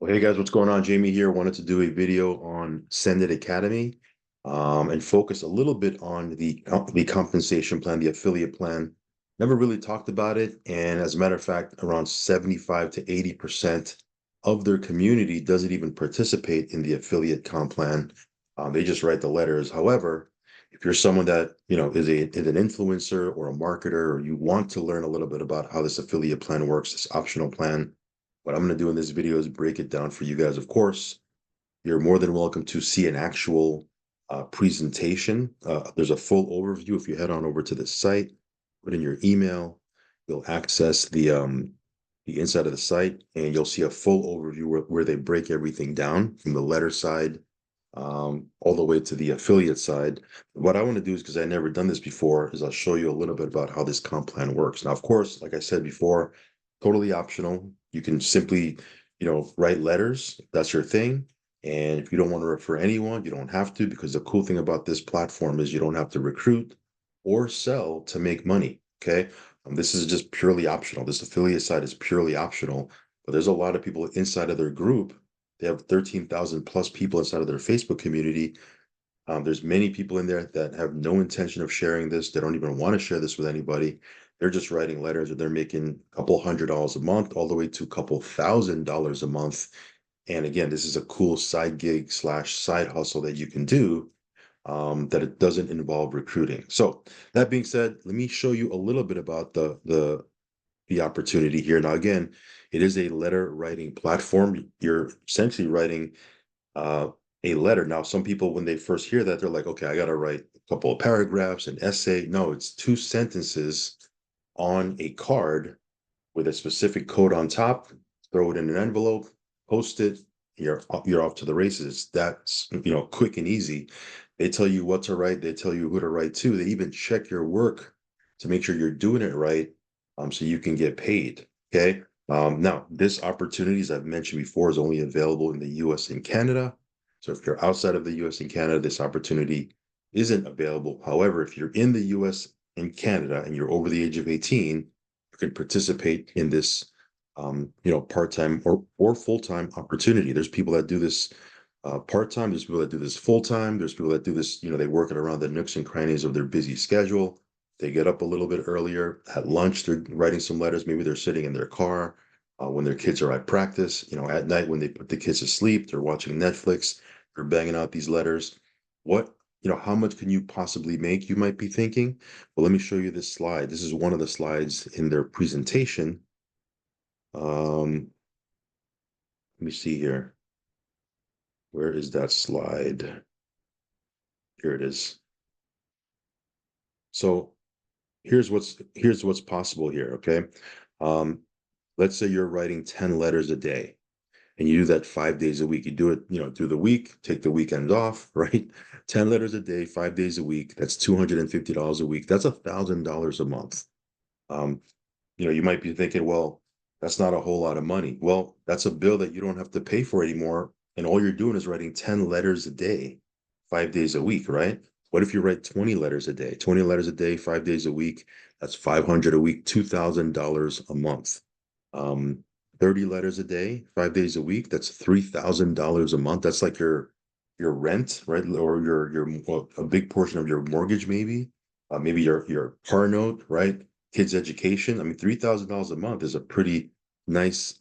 Well, hey guys, what's going on? Jamie here. Wanted to do a video on Send It Academy, and focus a little bit on the compensation plan, the affiliate plan. Never really talked about it, and as a matter of fact, around 75 to 80% of their community doesn't even participate in the affiliate comp plan. They just write the letters. However, if you're someone that is an influencer or a marketer, or you want to learn a little bit about how this affiliate plan works, this optional plan. What I'm going to do in this video is break it down for you guys. Of course, you're more than welcome to see an actual presentation. There's a full overview. If you head on over to the site, put in your email, you'll access the inside of the site, and you'll see a full overview where they break everything down from the letter side all the way to the affiliate side. What I want to do is, because I never done this before, is I'll show you a little bit about how this comp plan works. Now, of course, like I said before, totally optional. You can simply, write letters. That's your thing. And if you don't want to refer anyone, you don't have to, because the cool thing about this platform is you don't have to recruit or sell to make money. Okay. This is just purely optional. This affiliate side is purely optional, but there's a lot of people inside of their group. They have 13,000 plus people inside of their Facebook community. There's many people in there that have no intention of sharing this. They don't even want to share this with anybody. They're just writing letters, and they're making a couple $100s a month, all the way to a couple $1,000s a month. And again, this is a cool side gig slash side hustle that you can do, that it doesn't involve recruiting. So that being said, let me show you a little bit about the opportunity here. Now, again, it is a letter writing platform. You're essentially writing a letter. Now, some people, when they first hear that, they're like, okay, I got to write a couple of paragraphs, an essay. No, it's two sentences on a card with a specific code on top. Throw it in an envelope, post it. You're off to the races. That's quick and easy. They tell you what to write. They tell you who to write to. They even check your work to make sure you're doing it right, so you can get paid. Okay. Now, this opportunity, as I've mentioned before, is only available in the US and Canada. So if you're outside of the US and Canada, this opportunity isn't available. However, if you're in the US and Canada and you're over the age of 18, you can participate in this part-time or full-time opportunity. There's people that do this part-time, there's people that do this full-time, there's people that do this, they work it around the nooks and crannies of their busy schedule. They get up a little bit earlier. At lunch, they're writing some letters. Maybe they're sitting in their car when their kids are at practice. At night when they put the kids to sleep, they're watching Netflix. They're banging out these letters. What, how much can you possibly make? You might be thinking. Well, let me show you this slide. This is one of the slides in their presentation. Let me see here. Where is that slide? Here it is. So here's what's possible here. Okay. Um, let's say you're writing 10 letters a day, and you do that 5 days a week. You do it, through the week, take the weekend off, right? 10 letters a day, 5 days a week. That's $250 a week. That's $1,000 a month. Um, you might be thinking, well, that's not a whole lot of money. Well, that's a bill that you don't have to pay for anymore. And all you're doing is writing 10 letters a day, 5 days a week, right? What if you write 20 letters a day? 20 letters a day, 5 days a week. That's 500 a week, $2,000 a month. Um, 30 letters a day, 5 days a week. That's $3,000 a month. That's like your rent, right? Or well, a big portion of your mortgage, maybe. Maybe your car note, right? Kids' education. I mean, $3,000 a month is a pretty nice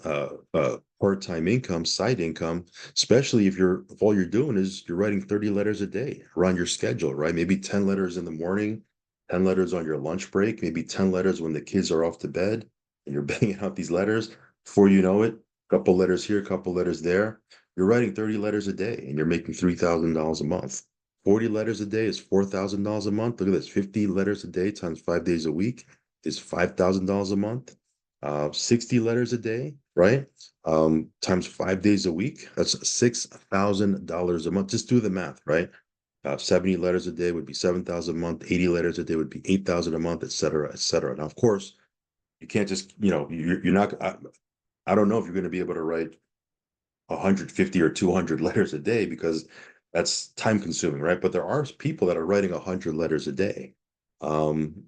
part-time income, side income, especially if all you're doing is you're writing 30 letters a day around your schedule, right? Maybe 10 letters in the morning, 10 letters on your lunch break, maybe 10 letters when the kids are off to bed, and you're banging out these letters. Before you know it, a couple letters here, a couple letters there. You're writing 30 letters a day and you're making $3,000 a month. 40 letters a day is $4,000 a month. Look at this, 50 letters a day times 5 days a week is $5,000 a month. 60 letters a day, right? Times 5 days a week, that's $6,000 a month. Just do the math, right? 70 letters a day would be 7,000 a month. 80 letters a day would be 8,000 a month, et cetera, et cetera. Now, of course, you can't just, you're not, I don't know if you're going to be able to write 150 or 200 letters a day, because that's time consuming, right? But there are people that are writing 100 letters a day. Um,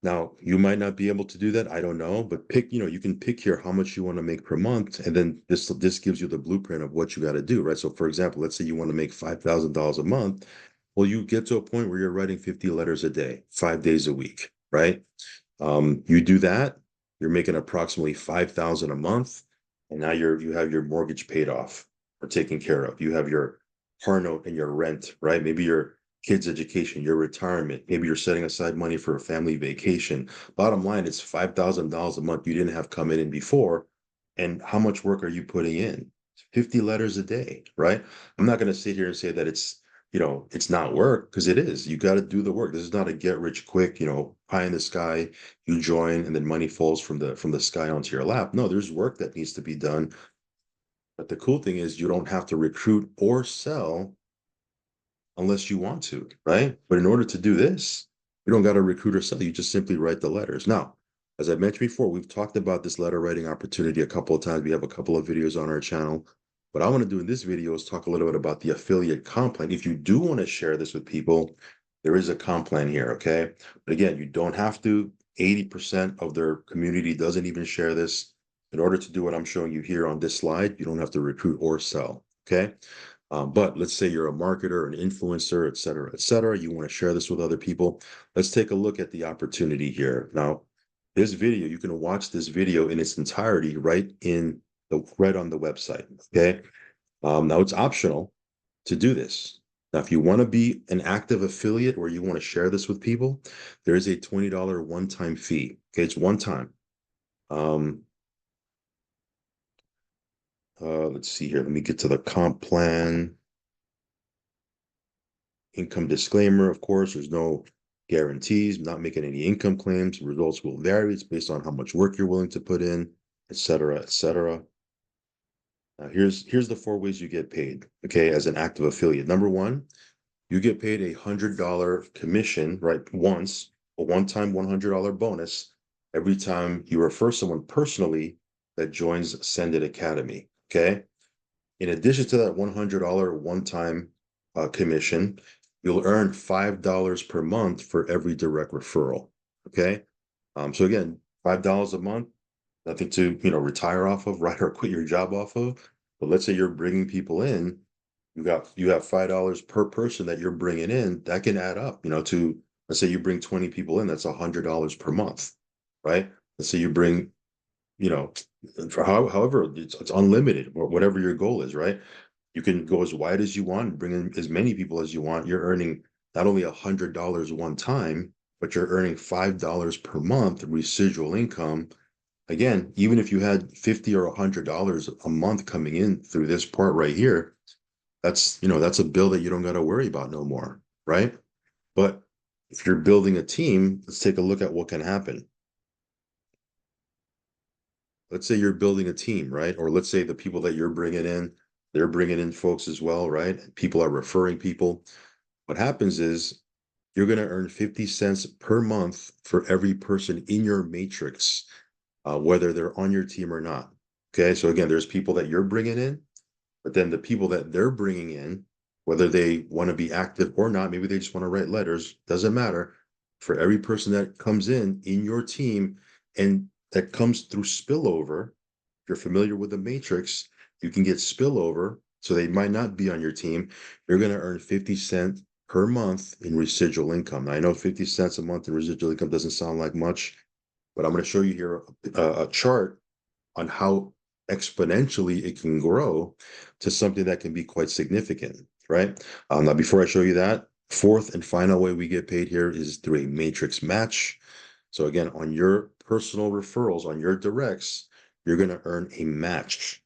Now, you might not be able to do that. I don't know, but pick, you can pick here how much you want to make per month, and then this gives you the blueprint of what you got to do, right? So, for example, let's say you want to make $5,000 a month. Well, you get to a point where you're writing 50 letters a day, 5 days a week, right? You do that, you're making approximately 5,000 a month, and now you have your mortgage paid off or taken care of. You have your car note and your rent, right? Maybe your kids' education, your retirement. Maybe you're setting aside money for a family vacation. Bottom line, it's $5,000 a month you didn't have coming in before. And how much work are you putting in? 50 letters a day, right? I'm not going to sit here and say that it's not work, because it is. You got to do the work. This is not a get rich quick, pie in the sky. You join and then money falls from the sky onto your lap. No, there's work that needs to be done. But the cool thing is you don't have to recruit or sell unless you want to, right? But in order to do this, you don't got to recruit or sell. You just simply write the letters. Now, as I mentioned before, we've talked about this letter writing opportunity a couple of times. We have a couple of videos on our channel. What I want to do in this video is talk a little bit about the affiliate comp plan. If you do want to share this with people, there is a comp plan here, okay? But again, you don't have to. 80% of their community doesn't even share this. In order to do what I'm showing you here on this slide, you don't have to recruit or sell, okay? But let's say you're a marketer, an influencer, et cetera, et cetera. You want to share this with other people. Let's take a look at the opportunity here. Now, this video, you can watch this video in its entirety right on the website. Okay. Now it's optional to do this. Now, if you want to be an active affiliate or you want to share this with people, there is a $20 one-time fee. Okay, it's one time. Let's see here. Let me get to the comp plan. Income disclaimer, of course, there's no guarantees, not making any income claims. Results will vary. It's based on how much work you're willing to put in, et cetera, et cetera. Now, here's the 4 ways you get paid, okay, as an active affiliate. Number one, you get paid $100 commission, right? Once, a one-time $100 bonus every time you refer someone personally that joins Send It Academy, okay? In addition to that $100 one-time commission, you'll earn $5 per month for every direct referral. Okay. So again, $5 a month, nothing to, retire off of, right? Or quit your job off of. But let's say you're bringing people in, you have $5 per person that you're bringing in, that can add up, to, let's say you bring 20 people in, that's $100 per month, right? Let's say you bring, you know, however, it's unlimited or whatever your goal is, right? You can go as wide as you want, bring in as many people as you want. You're earning not only $100 one time, but you're earning $5 per month residual income. Again, even if you had $50 or $100 a month coming in through this part right here, that's a bill that you don't got to worry about no more, right? But if you're building a team, let's take a look at what can happen. Let's say you're building a team, right? Or let's say the people that you're bringing in, they're bringing in folks as well, right? People are referring people. What happens is you're going to earn 50 cents per month for every person in your matrix, whether they're on your team or not. Okay. So again, there's people that you're bringing in, but then the people that they're bringing in, whether they want to be active or not, maybe they just want to write letters, doesn't matter. For every person that comes in your team and that comes through spillover, if you're familiar with the matrix, you can get spillover. So they might not be on your team. You're going to earn 50 cents per month in residual income. Now, I know 50 cents a month in residual income doesn't sound like much, but I'm going to show you here a chart on how exponentially it can grow to something that can be quite significant, right? Now, before I show you that, fourth and final way we get paid here is through a matrix match. So again, on your personal referrals, on your directs, you're going to earn a match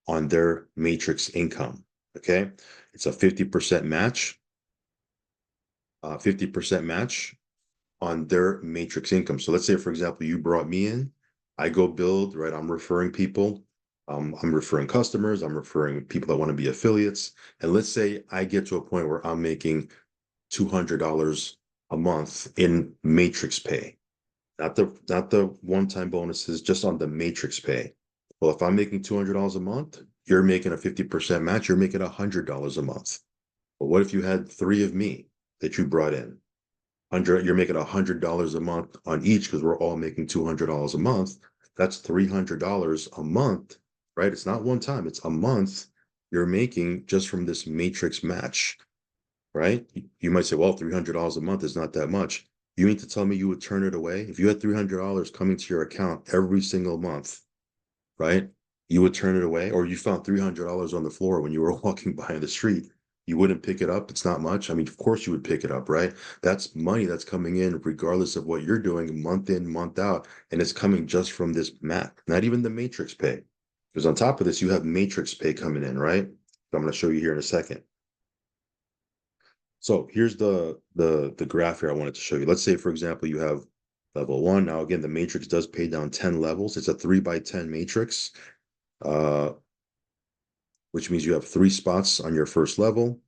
on their matrix income. Okay. It's a 50% match, 50% match on their matrix income. So let's say, for example, you brought me in, I go build, right? I'm referring people. I'm referring customers. I'm referring people that want to be affiliates. And let's say I get to a point where I'm making $200 a month in matrix pay, not the one-time bonuses, just on the matrix pay. Well, if I'm making $200 a month, you're making a 50% match, you're making $100 a month. But what if you had three of me that you brought in? you're making $100 a month on each because we're all making $200 a month. That's $300 a month, right? It's not one time, it's a month you're making just from this matrix match, right? You might say, well, $300 a month is not that much. You mean to tell me you would turn it away? If you had $300 coming to your account every single month, right? You would turn it away, or you found $300 on the floor when you were walking by in the street. You wouldn't pick it up. It's not much. I mean, of course you would pick it up, right? That's money that's coming in regardless of what you're doing month in, month out. And it's coming just from this map, not even the matrix pay. Because on top of this, you have matrix pay coming in, right? So I'm going to show you here in a second. So here's the graph here I wanted to show you. Let's say, for example, you have level one. Now, again, the matrix does pay down 10 levels. It's a 3x10 matrix, uh, which means you have 3 spots on your first level,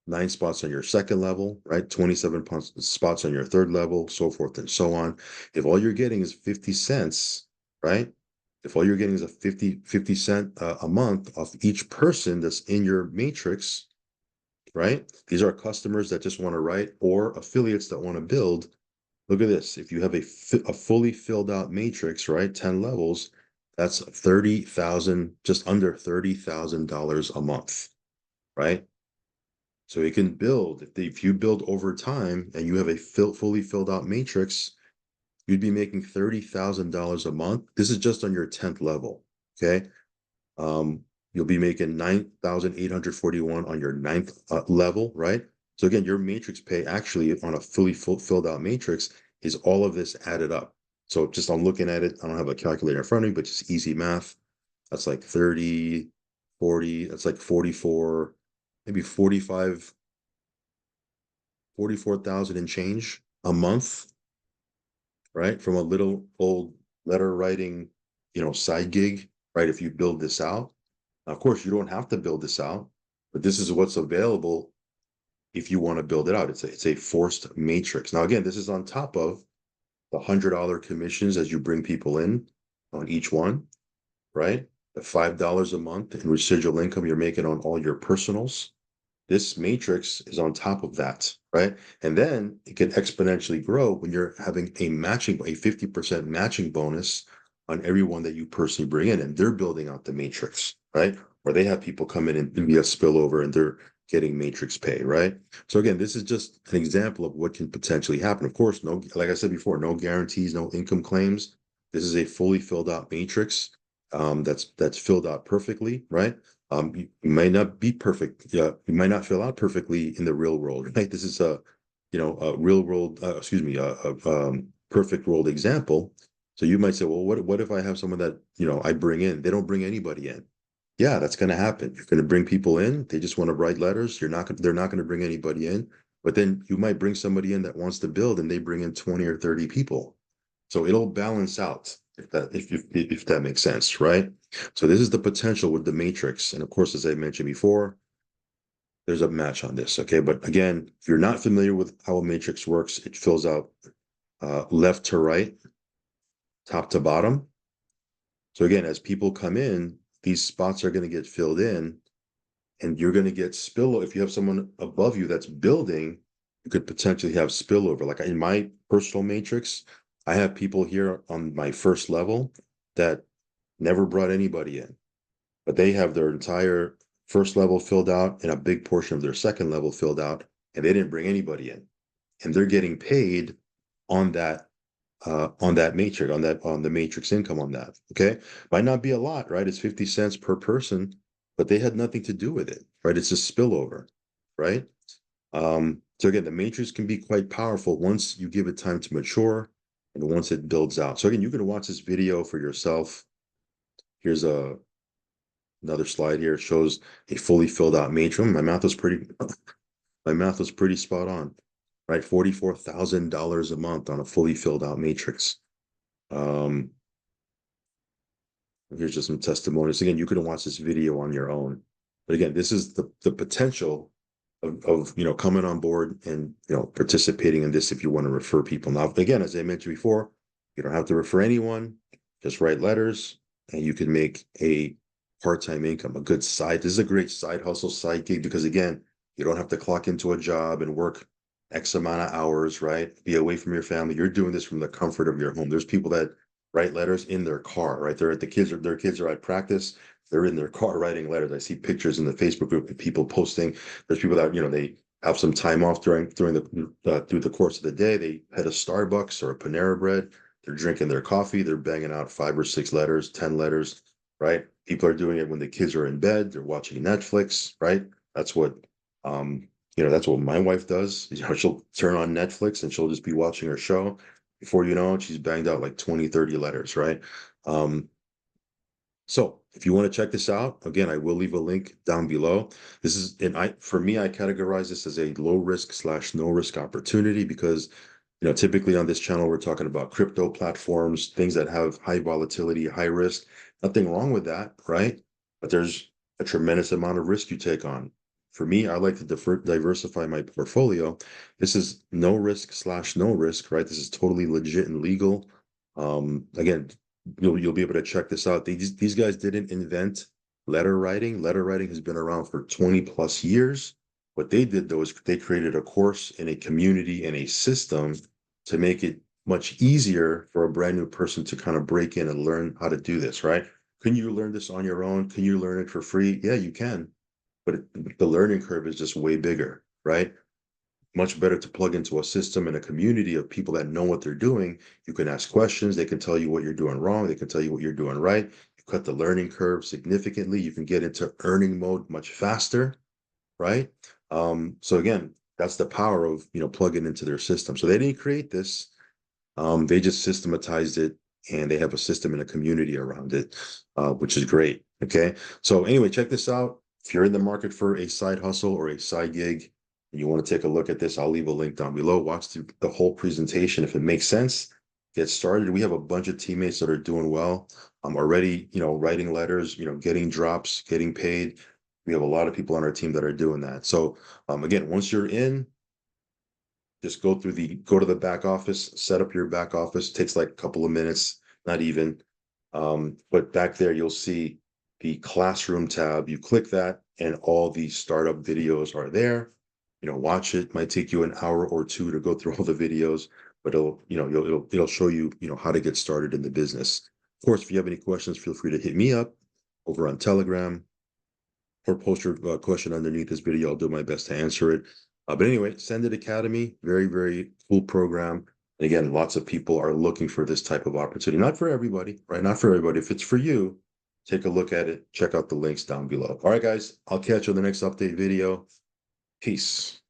9 spots on your second level, right? 27 spots on your third level, so forth and so on. If all you're getting is 50 cents, right? If all you're getting is a 50 cent a month off each person that's in your matrix, right? These are customers that just want to write or affiliates that want to build. Look at this. If you have a fully filled out matrix, right? 10 levels, that's 30,000, just under $30,000 a month, right? So you can build, if you build over time and you have a fully filled out matrix, you'd be making $30,000 a month. This is just on your 10th level, okay? You'll be making 9,841 on your ninth level, right? So again, your matrix pay actually on a fully filled out matrix is all of this added up. So just I'm looking at it, I don't have a calculator in front of me, but just easy math. That's like 30, 40, that's like 44, maybe 45, 44,000 and change a month, right? From a little old letter writing, side gig, right? If you build this out. Now, of course, you don't have to build this out, but this is what's available if you want to build it out. It's a forced matrix. Now, again, this is on top of the $100 commissions as you bring people in on each one, right? The $5 a month in residual income you're making on all your personals. This matrix is on top of that, right? And then it can exponentially grow when you're having a 50% matching bonus on everyone that you personally bring in, and they're building out the matrix, right? Or they have people come in and be a spillover and they're getting matrix pay, right? So again, this is just an example of what can potentially happen. Of course, no, like I said before, no guarantees, no income claims. This is a fully filled out matrix that's filled out perfectly, right? You might not be perfect. Yeah, you might not fill out perfectly in the real world, right? This is a real world, perfect world example. So you might say, well, what if I have someone that, I bring in, they don't bring anybody in? Yeah, that's going to happen. You're going to bring people in. They just want to write letters. They're not going to bring anybody in, but then you might bring somebody in that wants to build and they bring in 20 or 30 people. So it'll balance out if that makes sense, right? So this is the potential with the matrix. And of course, as I mentioned before, there's a match on this. Okay. But again, if you're not familiar with how a matrix works, it fills out left to right, top to bottom. So again, as people come in, these spots are going to get filled in and you're going to get spillover. If you have someone above you that's building, you could potentially have spillover. Like in my personal matrix, I have people here on my first level that never brought anybody in, but they have their entire first level filled out and a big portion of their second level filled out, and they didn't bring anybody in, and they're getting paid on that matrix, on the matrix income on that. Okay, might not be a lot, right? It's 50 cents per person, but they had nothing to do with it, right? It's a spillover, right? So again, the matrix can be quite powerful once you give it time to mature and once it builds out. So again, you can watch this video for yourself. Here's another slide here. It shows a fully filled out matrix. My math was pretty spot on, right? $44,000 a month on a fully filled out matrix. Um, Here's just some testimonies. Again, you can watch this video on your own. But again, this is the potential of coming on board and participating in this if you want to refer people. Now, again, as I mentioned before, you don't have to refer anyone, just write letters, and you can make a part-time income, a good side. This is a great side hustle, side gig, because again, you don't have to clock into a job and work X amount of hours, right? Be away from your family. You're doing this from the comfort of your home. There's people that write letters in their car, right? They're at their kids are at practice. They're in their car writing letters. I see pictures in the Facebook group of people posting. There's people that, they have some time off during the through the course of the day. They head a Starbucks or a Panera Bread. They're drinking their coffee. They're banging out 5 or 6 letters, 10 letters, right? People are doing it when the kids are in bed. They're watching Netflix, right? That's what um, that's what my wife does. She'll turn on Netflix and she'll just be watching her show. Before you know it, she's banged out like 20, 30 letters, right? Um, so if you want to check this out, again, I will leave a link down below. This is, and for me, I categorize this as a low risk slash no risk opportunity because, typically on this channel, we're talking about crypto platforms, things that have high volatility, high risk. Nothing wrong with that, right? But there's a tremendous amount of risk you take on. For me, I like to diversify my portfolio. This is no risk slash no risk, right? This is totally legit and legal. Again, you'll be able to check this out. These guys didn't invent letter writing. Letter writing has been around for 20 plus years. What they did though is they created a course in a community and a system to make it much easier for a brand new person to kind of break in and learn how to do this, right? Can you learn this on your own? Can you learn it for free? Yeah, you can, but the learning curve is just way bigger, right? Much better to plug into a system and a community of people that know what they're doing. You can ask questions. They can tell you what you're doing wrong. They can tell you what you're doing right. You cut the learning curve significantly. You can get into earning mode much faster, right? So again, that's the power of plugging into their system. So they didn't create this. They just systematized it, and they have a system and a community around it, which is great. Okay. So anyway, check this out. If you're in the market for a side hustle or a side gig, and you want to take a look at this, I'll leave a link down below. Watch the whole presentation. If it makes sense, get started. We have a bunch of teammates that are doing well. I'm already, writing letters, getting drops, getting paid. We have a lot of people on our team that are doing that. So again, once you're in, just go to the back office, set up your back office. It takes like a couple of minutes, not even. But back there, you'll see the classroom tab. You click that, and all the startup videos are there. Watch it. Might take you an hour or two to go through all the videos, but it'll show you, how to get started in the business. Of course, if you have any questions, feel free to hit me up over on Telegram or post your question underneath this video. I'll do my best to answer it. But anyway, Send It Academy, very, very cool program. And again, lots of people are looking for this type of opportunity. Not for everybody, right? Not for everybody. If it's for you, take a look at it. Check out the links down below. All right, guys, I'll catch you in the next update video. Peace.